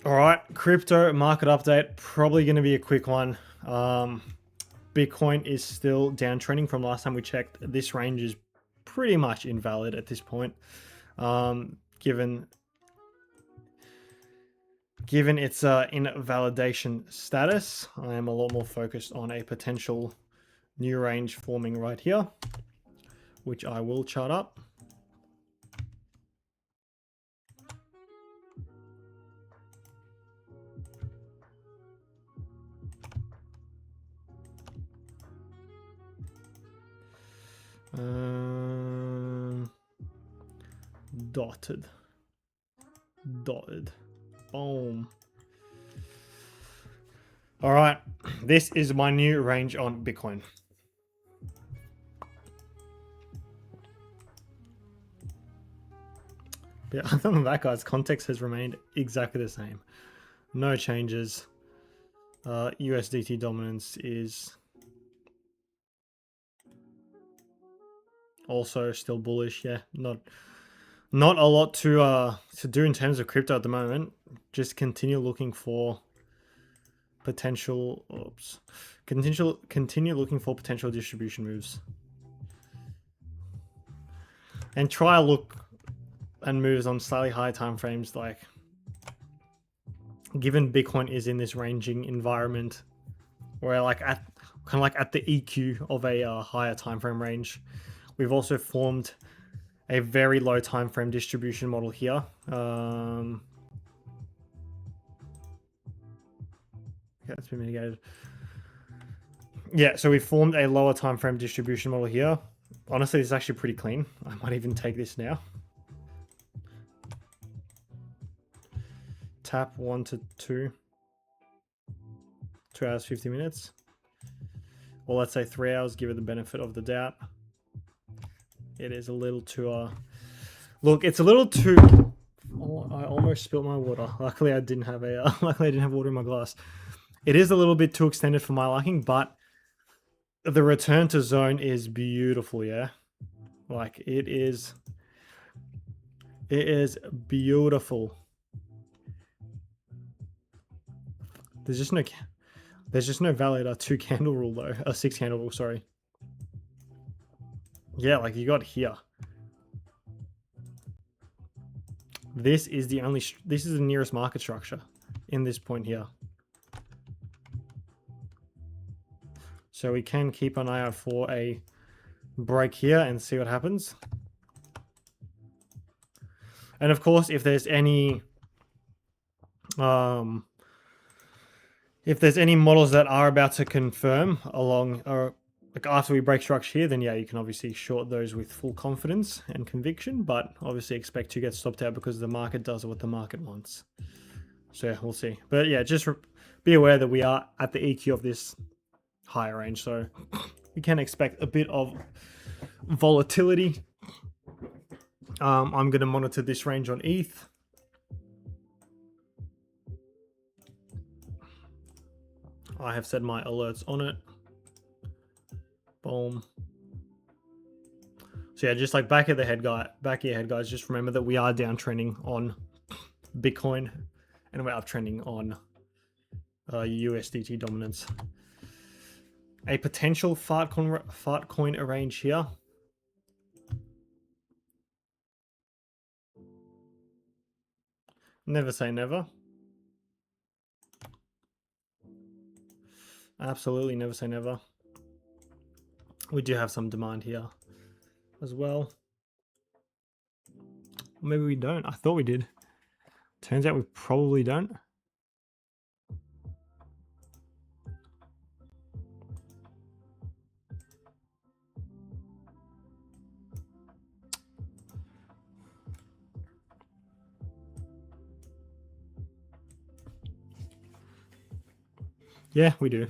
All right, crypto market update. Probably going to be a quick one. Bitcoin is still downtrending from last time we checked. This range is pretty much invalid at this point, given its invalidation status. I am a lot more focused on a potential new range forming right here, which I will chart up. Dotted. Boom. All right, this is my new range on Bitcoin. Yeah, other than that, guys, context has remained exactly the same. No changes. USDT dominance is also still bullish. Yeah, not a lot to do in terms of crypto at the moment. Just continue looking for potential. Continue looking for potential distribution moves, and try to look and moves on slightly higher time frames. Like, given Bitcoin is in this ranging environment, where at the EQ of a higher time frame range, we've also formed a very low time frame distribution model here. Okay, that's been mitigated. Yeah, so we formed a lower time frame distribution model here. Honestly, this is actually pretty clean. I might even take this now. Tap 1 to 2. 2 hours, 50 minutes. Or let's say 3 hours, give it the benefit of the doubt. It is a little too... Look, it's a little too... Oh, I almost spilled my water. Luckily, I didn't have water in my glass. It is a little bit too extended for my liking, but the return to zone is beautiful, yeah? Like, it is beautiful. There's just no valid 2 candle rule though. A 6 candle rule, sorry. Yeah, like you got here. This is the nearest market structure in this point here. So we can keep an eye out for a break here and see what happens. And of course, if there's any models that are about to confirm along or like after we break structure here, then yeah, you can obviously short those with full confidence and conviction, but obviously expect to get stopped out because the market does what the market wants. So yeah, we'll see. But yeah, just be aware that we are at the EQ of this higher range, so we can expect a bit of volatility. I'm going to monitor this range on ETH. I have set my alerts on it. Boom. So yeah, just like back of your head, guys. Just remember that we are downtrending on Bitcoin, and we're uptrending on USDT dominance. A potential fart coin arrange here. Never say never. Absolutely never say never. We do have some demand here as well. Maybe we don't. I thought we did. Turns out we probably don't. Yeah, we do.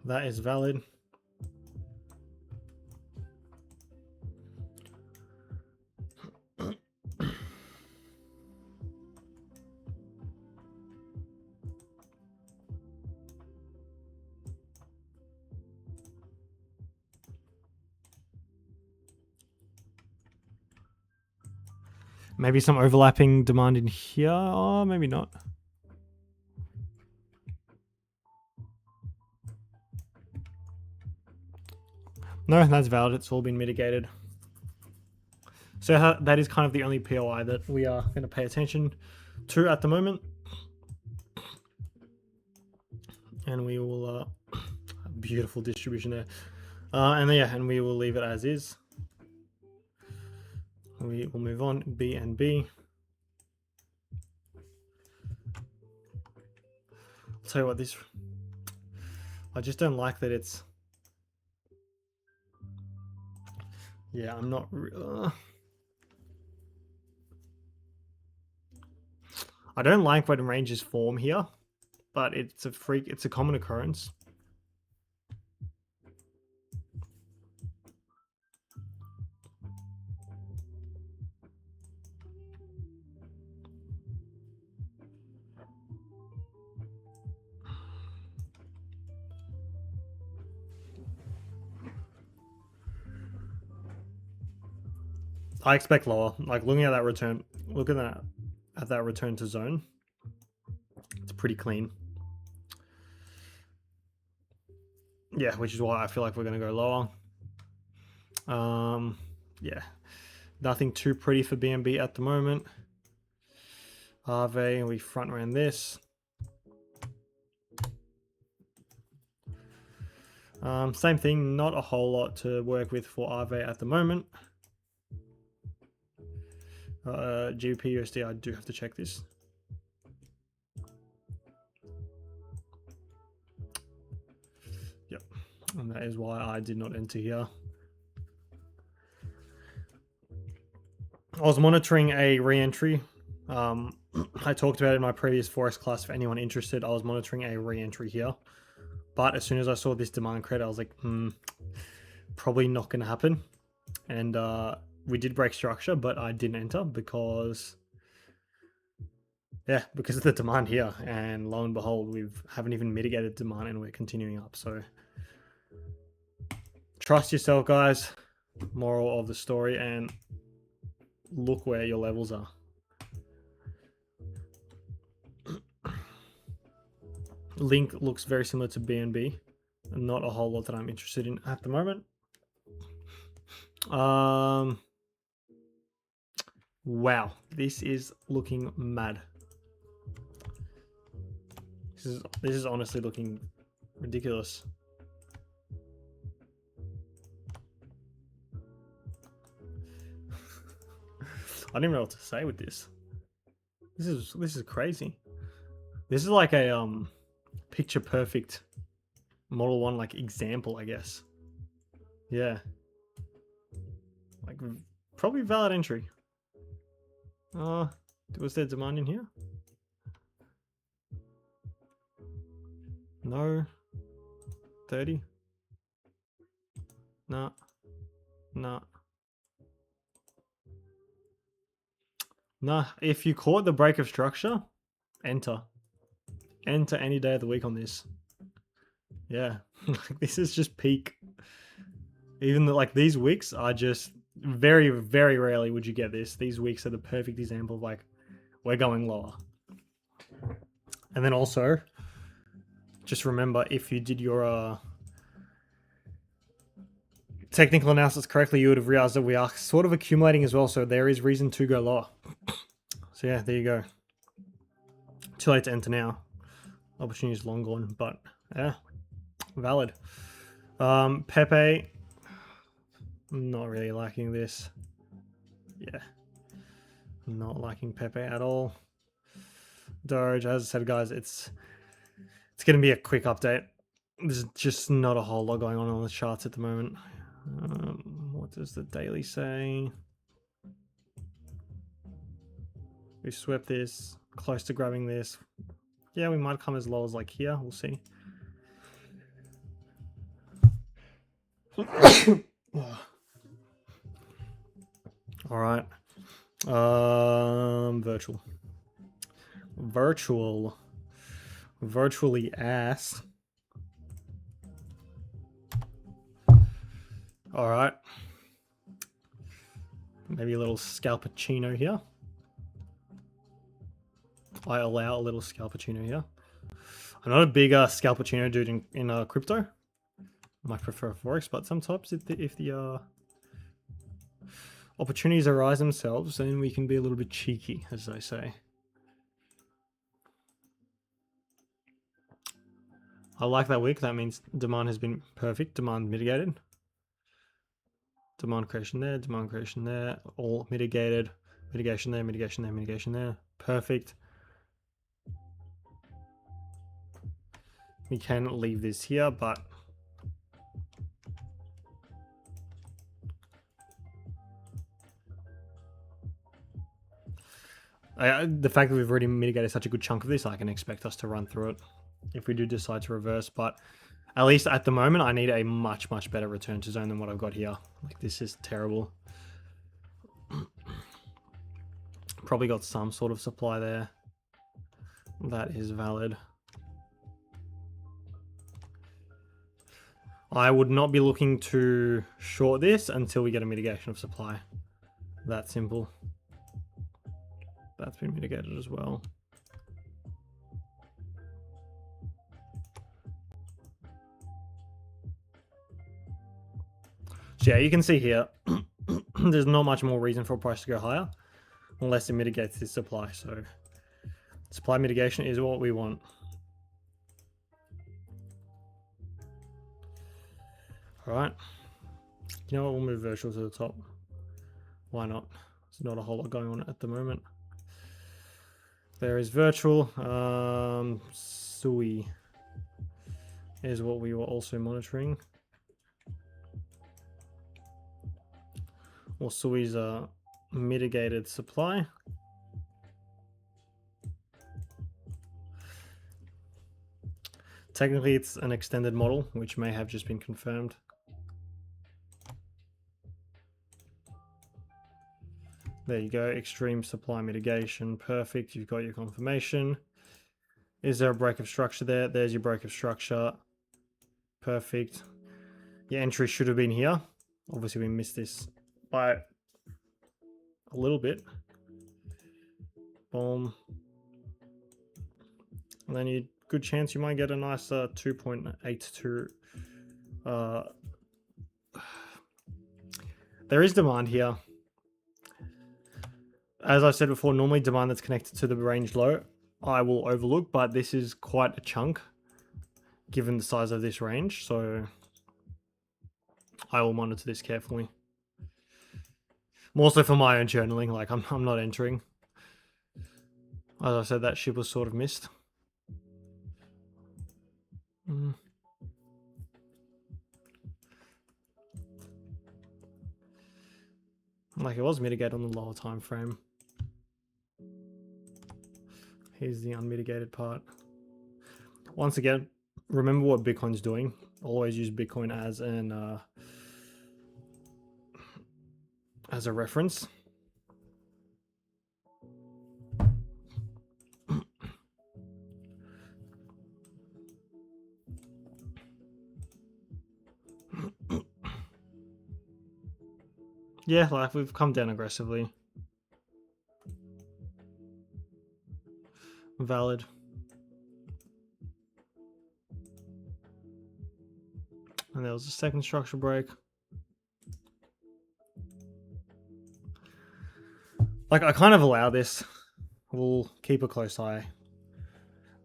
That is valid. Maybe some overlapping demand in here. Oh, maybe not. No, that's valid. It's all been mitigated. So that is kind of the only POI that we are going to pay attention to at the moment. And we will... beautiful distribution there. And yeah, and we will leave it as is. We will move on. B and B. I'll tell you what, this... I just don't like that it's... Yeah, I'm not... I don't like when ranges form here, but it's a common occurrence. I expect lower. Like looking at that return, looking at that return to zone, it's pretty clean. Yeah, which is why I feel like we're going to go lower. Yeah, nothing too pretty for BNB at the moment. Aave, we front ran this. Same thing, not a whole lot to work with for Aave at the moment. GBP USD, I do have to check this. Yep, and that is why I did not enter here. I was monitoring a re-entry. I talked about it in my previous Forex class for anyone interested. I was monitoring a re-entry here. But as soon as I saw this demand credit, I was like, probably not going to happen. And we did break structure, but I didn't enter because... Yeah, because of the demand here. And lo and behold, we haven't even mitigated demand and we're continuing up. So trust yourself, guys. Moral of the story. And look where your levels are. Link looks very similar to BNB. Not a whole lot that I'm interested in at the moment. Wow, this is looking mad. This is honestly looking ridiculous. I don't even know what to say with this. This is crazy. This is like a picture perfect Model 1 like example, I guess. Yeah. Like probably valid entry. Was there demand in here? No. 30? Nah. Nah. Nah. If you caught the break of structure, enter. Enter any day of the week on this. Yeah. This is just peak. Even though, like, these wicks are just very, very rarely would you get this. These wicks are the perfect example of, like, we're going lower. And then also, just remember, if you did your technical analysis correctly, you would have realized that we are sort of accumulating as well, so there is reason to go lower. So yeah, there you go. Too late to enter now. Opportunity is long gone, but yeah, valid. Pepe, not really liking this. Yeah, not liking Pepe at all. Doge, as I said, guys, it's going to be a quick update. There's just not a whole lot going on the charts at the moment. What does the daily say? We swept this, close to grabbing this. Yeah, we might come as low as like here. We'll see. All right. Virtually ass. All right. Maybe a little scalpuccino here. I allow a little scalpuccino here. I'm not a big scalpuccino dude in crypto. I might prefer Forex, but sometimes if the opportunities arise themselves, then we can be a little bit cheeky, as they say. I like that wick. That means demand has been perfect. Demand mitigated. Demand creation there, all mitigated. Mitigation there, mitigation there, mitigation there. Perfect. We can leave this here, but the fact that we've already mitigated such a good chunk of this, I can expect us to run through it if we do decide to reverse. But at least at the moment, I need a much, much better return to zone than what I've got here. Like, this is terrible. Probably got some sort of supply there. That is valid. I would not be looking to short this until we get a mitigation of supply. That simple. That's been mitigated as well. So yeah, you can see here, there's not much more reason for a price to go higher unless it mitigates this supply. So supply mitigation is what we want. All right. You know what? We'll move virtual to the top. Why not? There's not a whole lot going on at the moment. There is virtual. Sui is what we were also monitoring. Or Sui's a mitigated supply. Technically, it's an extended model, which may have just been confirmed. There you go, extreme supply mitigation, perfect. You've got your confirmation. Is there a break of structure there? There's your break of structure. Perfect. Your entry should have been here. Obviously, we missed this by a little bit. Boom. And then you good chance you might get a nice 2.82. There is demand here. As I said before, normally demand that's connected to the range low, I will overlook, but this is quite a chunk given the size of this range, so I will monitor this carefully. More so for my own journaling, like I'm not entering. As I said, that ship was sort of missed. Like, it was mitigated on the lower time frame. Here's the unmitigated part. Once again, remember what Bitcoin's doing. Always use Bitcoin as a reference. Yeah, like, we've come down aggressively. Valid. And there was a second structure break. Like, I kind of allow this. We'll keep a close eye.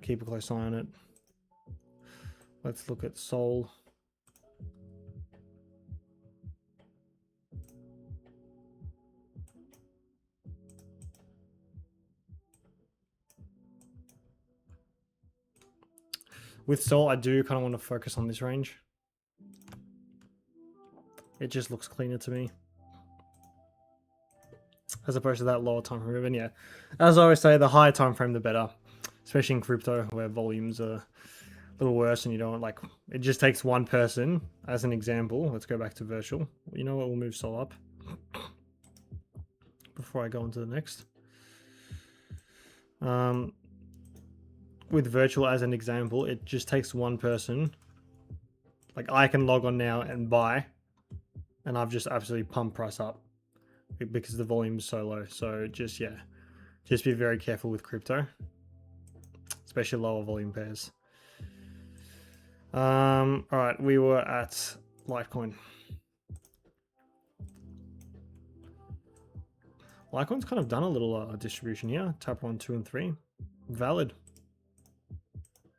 Keep a close eye on it. Let's look at Sol. With Sol, I do kind of want to focus on this range. It just looks cleaner to me. As opposed to that lower time frame. And yeah, as I always say, the higher time frame, the better. Especially in crypto, where volumes are a little worse and you don't, like, it just takes one person as an example. Let's go back to virtual. You know what? We'll move Sol up before I go on to the next. With virtual as an example, it just takes one person. Like, I can log on now and buy, and I've just absolutely pumped price up because the volume is so low. So just, yeah, just be very careful with crypto. especially lower volume pairs. All right, we were at Litecoin. Litecoin's kind of done a little distribution here. Tap 1, 2, and 3. Valid.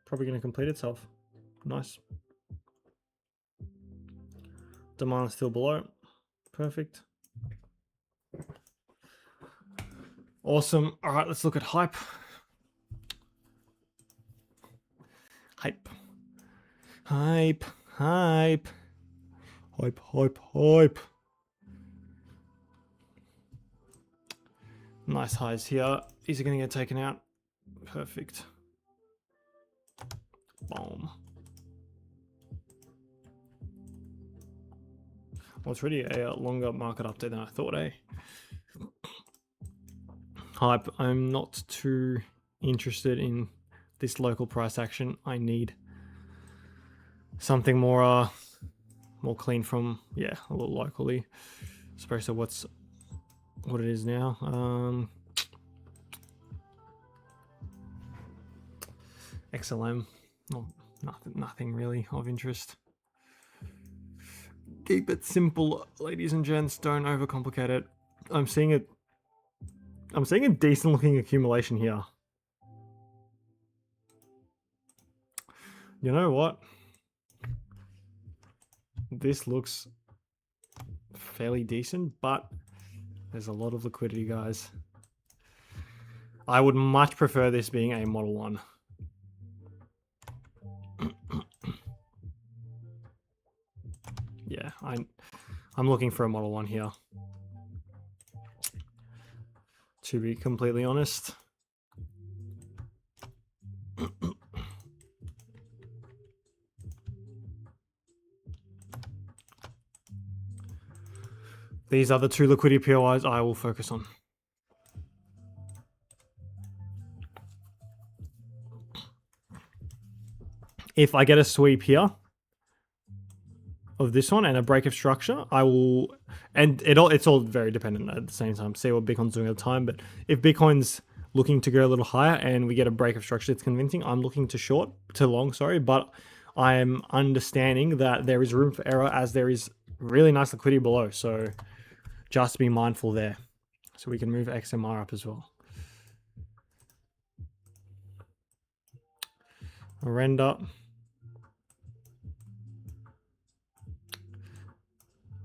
Probably going to complete itself. Nice. Demand still below. Perfect. Awesome. All right, let's look at hype. Hype. Hype. Hype. Hype, hype, hype. Nice highs here. These are going to get taken out. Perfect. Boom. Well, it's really a longer market update than I thought, eh? Hype. I'm not too interested in this local price action. I need something more clean from, yeah, a little locally. Suppose so. What it is now. XLM. Well, nothing really of interest. Keep it simple, ladies and gents. Don't overcomplicate it. I'm seeing a decent looking accumulation here. You know what? This looks fairly decent, but there's a lot of liquidity, guys. I would much prefer this being a Model 1. Yeah, I'm looking for a Model 1 here. To be completely honest. These are the two liquidity POIs I will focus on. If I get a sweep here of this one and a break of structure, I will, and it's all very dependent at the same time. See what Bitcoin's doing at the time, but if Bitcoin's looking to go a little higher and we get a break of structure that's convincing, I'm looking to long, but I am understanding that there is room for error as there is really nice liquidity below. So just be mindful there. So we can move XMR up as well. Render.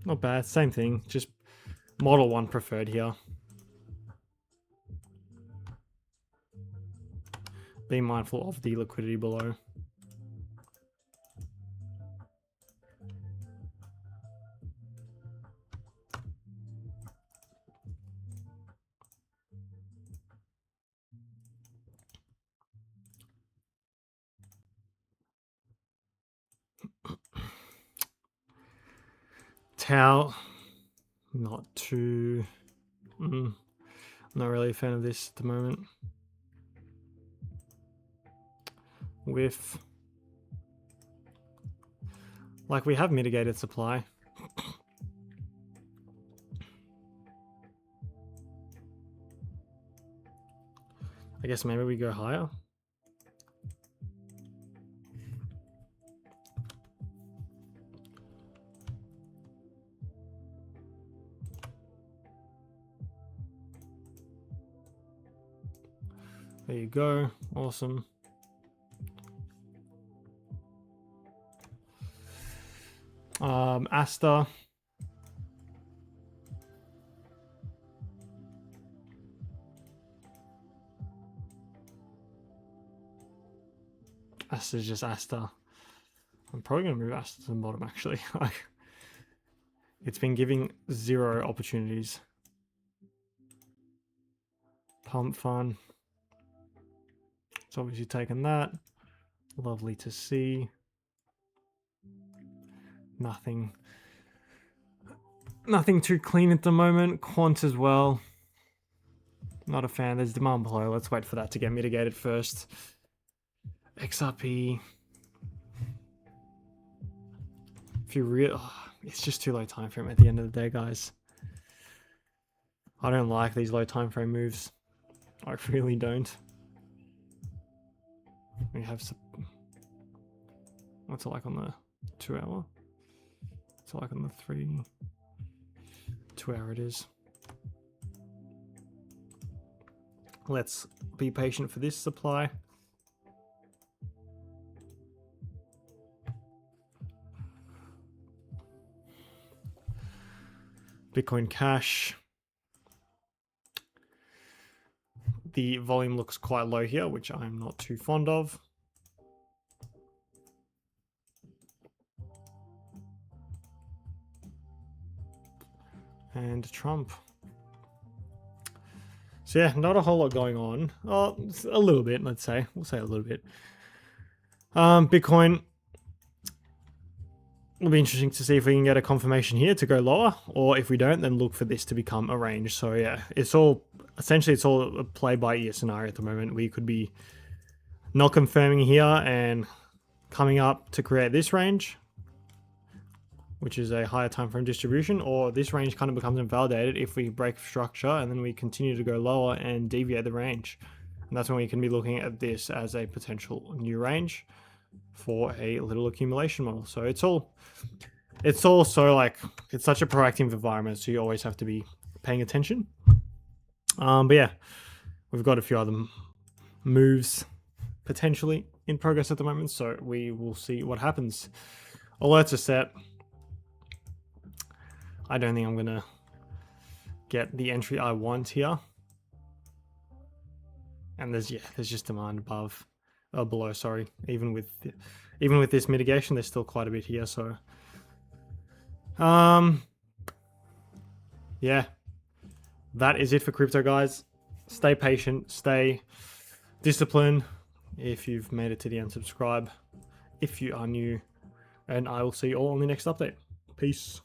Not bad, same thing, just Model 1 preferred here. Be mindful of the liquidity below. Tau, not too, not really a fan of this at the moment. With, like, we have mitigated supply. I guess maybe we go higher. There you go. Awesome. Asta. Asta is just Asta. I'm probably going to move Asta to the bottom, actually. It's been giving 0 opportunities. Pump fun. It's obviously taken that. Lovely to see. Nothing too clean at the moment. Quant as well. Not a fan. There's demand below. Let's wait for that to get mitigated first. XRP. If you it's just too low time frame at the end of the day, guys. I don't like these low time frame moves. I really don't. We have what's it like on the 2 hour? What's it like on the 2 hour it is. Let's be patient for this supply. Bitcoin Cash. The volume looks quite low here, which I'm not too fond of. And Trump. So yeah, not a whole lot going on. Oh, a little bit, let's say. We'll say a little bit. Bitcoin. It'll be interesting to see if we can get a confirmation here to go lower, or if we don't, then look for this to become a range. So yeah, it's all a play by ear scenario at the moment. We could be not confirming here and coming up to create this range, which is a higher time frame distribution, or this range kind of becomes invalidated if we break structure and then we continue to go lower and deviate the range. And that's when we can be looking at this as a potential new range for a little accumulation model. So it's also like, it's such a proactive environment, so you always have to be paying attention. But yeah, we've got a few other moves potentially in progress at the moment, so we will see what happens. Alerts are set. I don't think I'm gonna get the entry I want here. And there's just demand below, sorry. Even with this mitigation, there's still quite a bit here, so yeah. That is it for crypto, guys. Stay patient, stay disciplined if you've made it to the end. Subscribe if you are new, and I will see you all on the next update. Peace.